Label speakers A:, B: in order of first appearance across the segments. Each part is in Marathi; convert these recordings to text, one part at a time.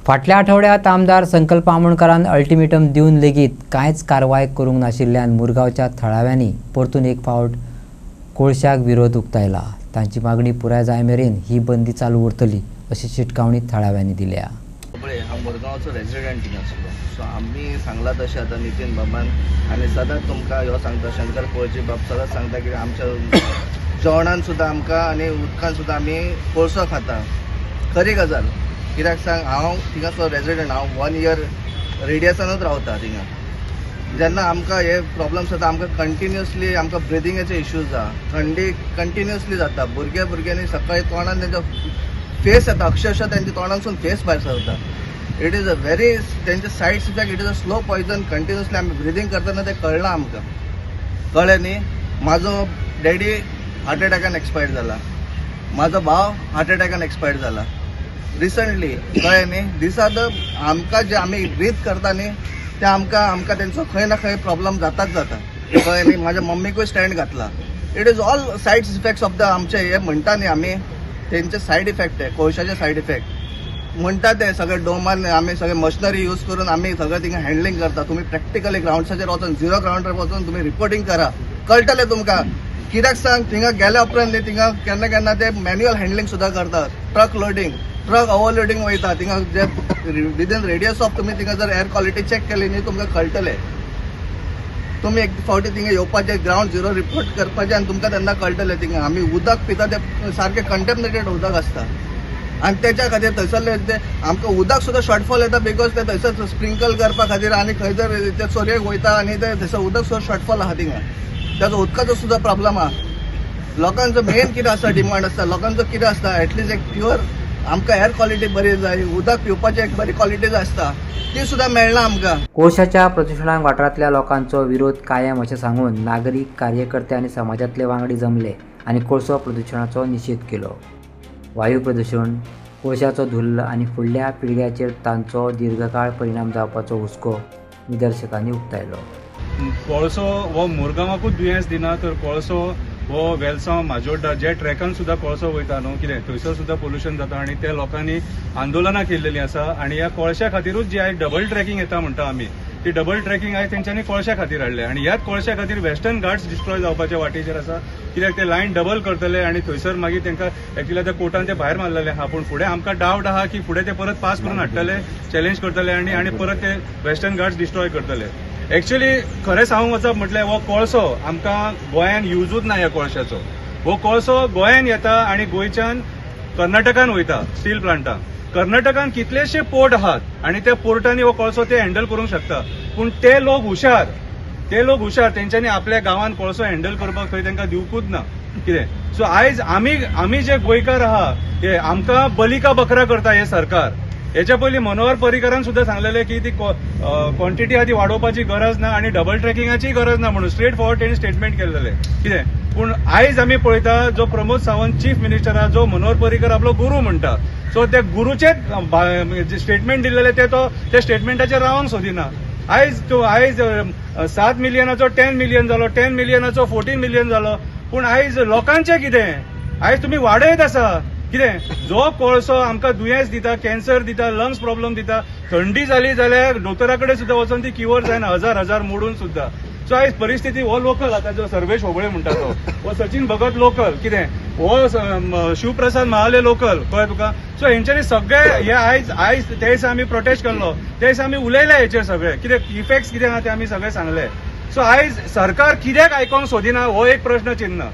A: फाटल्या आठवड्यात आमदार संकल्प आमोणकरान अल्टिमेटम दिवन लेगीत कांयच कारवाय करूंक नाशिल्ल्यान मुरगांवच्या थळाव्यांनी परतून एक फावट कोळशाक विरोध उक्तायला। तांची मागणी पुराय जाय मेरेन ही बंदी चालू उरतली अशी शिटकावणी थळाव्यांनी दिल्या।
B: हा मुरगांवचो रेजिडेंट थिंग आसलो, सो आमी सांगला तशें आतां नितीन बाबान आनी सदांच तुमकां ह्यो सांगता शंकर कोळची बाब सदांच सांगता की आमच्या जेवणान सुद्दां आमकां आनी उदकान सुद्दां आमी कोळसो खाता। खरी गजाल कित्याक सांग, हांव थिंगाचो रेजिडेंट, हांव 1 इयर रेडियसानूच रावता थिंगा। जेन्ना आमकां हे प्रॉब्लम्स जाता, आमकां कंटिन्युअसली आमकां ब्रिदिंगाचे इश्यूज जाता, थंडी कंटिन्युअसली जाता। भुरग्यांनी सकाळी तोंडान तेंचो फेस येता, अक्षरशः तेंच्या तोंडानसून फेस भायर सरता। इट इज अ व्हेरी तेंचे said effect, it is a slow poison. Continuously आमी ब्रिदिंग करतना तें कळना आमकां, कळ्ळें न्ही। म्हाजो डॅडी हार्ट एटॅकान एक्सपायर्ड जाला, म्हाजो भाव हार्ट एटॅकान एक्सपायर्ड जाला रिसंटली, कळ्ळें न्ही। दिसा आमकां जे आमी ब्रीथ करता न्ही ते आमकां तेंचो खंय ना खंय प्रॉब्लम जाताच जाता, कळ्ळें न्ही। म्हाज्या मम्मीकूय स्टँड घातला। It is all said effects of the आमचे हे म्हणटा न्ही आमी, तेंचे सायड इफेक्ट आहे, कोळशाचे सायड इफेक्ट म्हणटा ते सगळे डोमान आमी सगळे मशिनरी यूज करून आमी सगळं थिंगा हँडलिंग करता। तुम्ही प्रॅक्टिकली ग्राउंड्साचेर वचून झिरो ग्राउंडार वचून तुम्ही रिपोर्टिंग करा, कळटलें तुमकां। कित्याक सांग, थिंगा गेल्या उपरांत न्ही थिंगा केन्ना केन्ना ते मॅन्युअल हँडलिंग सुद्दां करतात, ट्रक लोडिंग, ट्रक ओवरलोडिंग वयता थिंगा। जे विदीन रेडियस ऑफ तुम्ही थिंगा जर एअर क्वॉलिटी चेक केली न्ही तुमकां कळटलें। तुम्ही एक फावटी थिंगा येवपाचें, ग्राउंड झिरो रिपोर्ट करपाचें आनी तुमकां तेन्ना कळटलें। थिंगा आमी उदक पिता ते सारकें कंटेमिनेटेड उदक आसता आनी तेच्या खातीर थंयसरले ते आमकां उदक सुद्दां शॉर्टफॉल येता, बिकॉज ते थंयसर स्प्रिंकल करपा खातीर आनी खंय जर ते चोरयेक वयता आनी ते थंयसर उदक सुद्दां शॉर्टफॉल आहा थिंगा, त्याचो उदकाचो सुद्दां प्रॉब्लम आहा। लोकांचो मेन कितें आसता, डिमांड आसता लोकांचो कितें आसता, एटलिस्ट एक प्युअर आमकां एअर क्वॉलिटी बरी जाय, उदक पिवपाची एक बरी क्वॉलिटी जाय आसता, ती सुद्दां मेळना आमकां।
A: कोळशाच्या प्रदूषणाक वाठारांतल्या लोकांचो विरोध कायम अशें सांगून नागरीक, कार्यकर्ते आनी समाजातले वांगडी जमले आनी कोळसो प्रदूषणाचो निशेध केलो। वायू प्रदूषण, कोळशाचो धुल्ल आनी फुडल्या पिळग्याचेर तांचो दीर्घकाळ परिणाम जावपाचो हुस्को निदर्शकांनी उक्तायलो।
C: कोळसो हो मुरगांवाकूच दुयेंस दिना, तर कोळसो हो वेलसांव, माजोड्डा जे ट्रॅकान सुद्दां कोळसो वयता न्हू, कितें थंयसर सुद्दां पोल्युशन जाता आनी त्या लोकांनी आंदोलनां केल्लेलीं आसा। आनी ह्या कोळशा खातीरूच जी आयज डबल ट्रॅकिंग येता म्हणटा आमी, ती डबल ट्रॅकिंग आयज तेंच्यांनी कोळशा खातीर हाडले। आनी ह्याच कोळशा खातीर वेस्टर्न घाट्स डिस्ट्रॉय जावपाच्या वाटेचेर आसा, कित्याक ते लायन डबल करतले आनी थंयसर मागीर तांकां एक्चुअली त्या कोर्टान ते भायर मारलेले आहा। पूण फुडें आमकां डावट आहा की फुडें ते परत पास करून हाडटले, चॅलेंज करतले आनी परत ते वेस्टर्न घाट्स डिस्ट्रॉय करतले। एक्चुअली खरें सांगूंक वचप म्हटल्यार हो कोळसो आमकां गोंयान यूजूच ना ह्या कोळशाचो। हो कोळसो गोंयान येता आनी गोंयच्यान कर्नाटकान वयता स्टील प्लांटाक। कर्नाटकान कितलेशे पोर्ट आहात आनी त्या पोर्टांनी हो कोळसो ते हँडल करूंक शकता, पूण ते लोक हुशार तेंच्यांनी आपल्या गांवांत कोळसो हँडल करपाक थंय तांकां दिवकूच ना, कितें। सो आयज आमी जे गोंयकार आहा हे आमकां बलिका बकरा करता हे सरकार। हेच्या पयलीं मनोहर पर्रीकरान सुद्दां सांगलेलें की ती क्वॉन्टिटी आहा ती वाडोवपाची गरज ना आनी डबल ट्रॅकिंगाची गरज ना म्हणून स्ट्रेट फॉरवर्ड तेणी स्टेटमेंट केल्लेलें, कितें। पूण आयज आमी पळयता जो प्रमोद सावंत चीफ मिनिस्टर आहा, जो मनोहर पर्रीकर आपलो गुरू म्हणटा, सो ते गुरूचेच स्टेटमेंट दिल्लेले ते स्टेटमेंटाचेर रावंक सोदिना। आयज 7 मिलियनाचो 10 मिलियन जालो, 10 मिलियनाचो 14 मिलियन जालो, पूण आयज लोकांचें कितें? आयज तुमी वाडयत आसा, कितें। जो कोळसो आमकां दुयेंस दिता, कॅन्सर दिता, लंग्स प्रॉब्लेम दिता, थंडी जाली जाल्यार दोतोरा कडेन सुद्दां वचून ती क्युअर जायना, हजार मोडून सुद्दां। सो आयज परिस्थिती हो लोकल आता जो सर्वेश होबळे म्हणटा तो, हो सचिन भगत लोकल, कितें, हो शिवप्रसाद महाले लोकल, कळ्ळें तुका। सो हेंच्यांनी सगळे हे आयज ते दिसा आमी प्रोटेस्ट केल्लो, ते दिसा आमी उलयले हेचेर सगळे, कितें इफेक्ट्स कितें आहा ते आमी सगळे सांगले। सो आयज सरकार कित्याक आयकोंक सोदिना हो एक प्रश्न चिन्ह।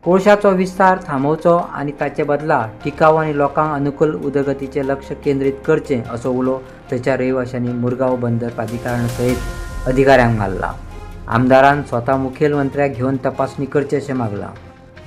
A: कोळशाचो विस्तार थांबोवचो आनी ताचे बदला टिकाव आनी लोकांक अनुकूल उदरगतीचे लक्ष केंद्रीत करचें असो उलो थंयच्या रहिवाशांनी मुरगांव बंदर प्राधिकरण सयत अधिकाऱ्यांक मारला। आमदारान स्वता मुखेलमंत्र्याक घेवन तपासणी करची अशें मागलां।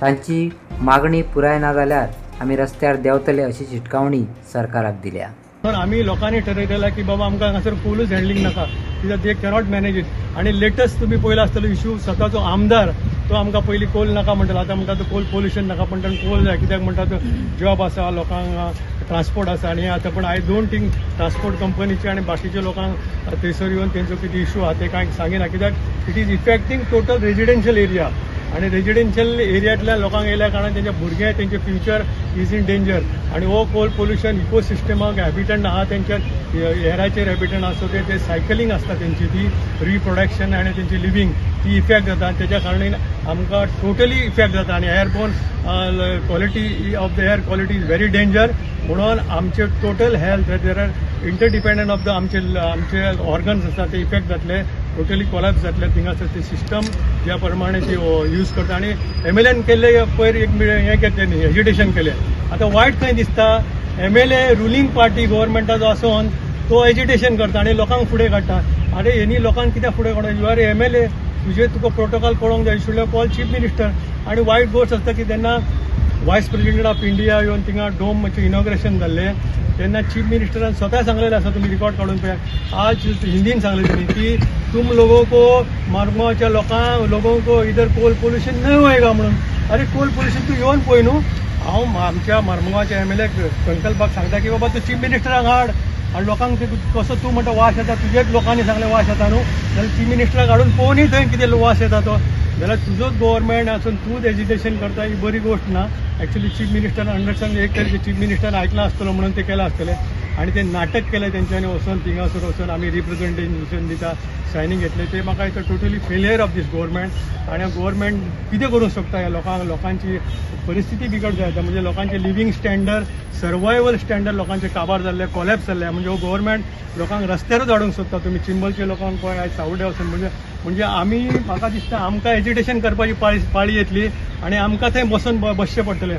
A: तांची मागणी पुराय ना जाल्यार आमी रस्त्यार देंवतले अशी शिटकावणी सरकाराक दिल्या।
D: तर आम्ही लोकांनी ठरयलेला की बाबा आमकां हांगासर कोलूच हँडलिंग नाका, कित्याक दे कॅनॉट मॅनेज इट। आणि लेटस्ट तुम्ही पळयला आसतलो इश्यू, स्वताचो आमदार तो आमकां पयलीं कोल नाका म्हणटालो, आतां म्हणटा तो कोल पोल्युशन नाका पण कोल जाय, कित्याक म्हणटा तो जॉब आसा, लोकांक ट्रान्सपोर्ट आसा आनी आतां। पण आय डोंट थिंक ट्रान्सपोर्ट कंपनीचे आनी बाकीच्या लोकांक थंयसर येवन तेंचो कितें इश्यू आहा ते कांय सांगिना, कित्याक it is इफेक्टींग total residential area. आणि रेजिडेन्शियल एरियांतल्या लोकांक येयल्या कारणान तेंचे भुरगे तेंचे फ्युचर इज इन डेंजर आणि हो कोल पोल्युशन इकोसिस्टमाक हॅबिटंट आहा तेंच्या एराचेर हॅबिटंट आसा ते सायकलींग आसता तेंची ती रिप्रोडक्शन आनी तेंची लिव्हिंग ती इफेक्ट जाता तेच्या कारणान आमकां टोटली इफेक्ट जाता आनी airborne quality of the air quality is very danger म्हणून आमचे total health there are interdependent of the आमचे ऑर्गन्स आसता ते इफेक्ट जातले टोटली कोलॅप्स जातले थिंगासर ते सिस्टम ज्या प्रमाणे ती यूज करता आनी MLAन केल्ले पयर एक हें केलें न्ही एजिटेशन केलें आतां वायट खंय दिसता MLA रुलींग पार्टी गव्हर्मेंटाचो आसून तो एजिटेशन करता आनी लोकांक फुडें काडटा आरे हेनी लोकांक कित्याक फुडें काडटा यू आर MLA तुका प्रोटोकॉल कळोंक जाय should have call chief minister आनी वायट गोष्ट आसता की तेन्ना व्हायस प्रेसिडेंट ऑफ इंडिया येवन थिंगा डोमचें इनॉग्रेशन जाल्लें तेन्ना चीफ मिनिस्टरान स्वता सांगलेलें आसा तुमी रिकॉर्ड काडून पळया आज हिंदीन सांगलें तेणी की तुम लोगों को मार्मगांवच्या लोगों को इधर कोल पोल्यूशन नहीं होएगा म्हणून अरे कोल पोल्यूशन तूं येवन पळय न्हू हांव आमच्या मार्मगांवच्या MLA संकल्पाक सांगता की बाबा तूं चीफ मिनिस्टराक हाड आनी लोकांक ते कसो तूं म्हणटा वास येता तुजेच लोकांनी सांगलें वास येता न्हू जाल्यार चीफ मिनिस्टराक हाडून पळोवनी थंय कितें वास येता तो जाल्यार तुजोच गव्हर्मेंट आसून तूंच एजिटेशन करता ही बरी गोष्ट ना ॲक्च्युली चीफ मिनिस्टरान अंडरस्टँड एक तरी चीफ मिनिस्टरान आयकलां आसतलो म्हणून ते केलां आसतलें आनी ते नाटक केलें तेंच्यांनी वचून थिंगासर वचून आमी रिप्रेझेंटेशन दिता सायनींग घेतले ते म्हाका दिसता totally failure of this government आनी गव्हर्मेंट कितें करूंक शकता ह्या लोकांची परिस्थिती बिगड जाता म्हणजे लोकांचे लिव्हिंग स्टँडर्ड सर्वायवल स्टँडर्ड लोकांचे काबार जाल्ले कॉलॅप्स जाल्ले म्हणजे हो गव्हर्मेंट लोकांक रस्त्यारूच हाडूंक सोदता तुमी चिंबलचे लोकांक पळय आयज सावड्डे वचून म्हणजे आमी म्हाका दिसता आमकां एजिटेशन करपाची पाळी येतली आनी आमकां थंय बसचें पडटलें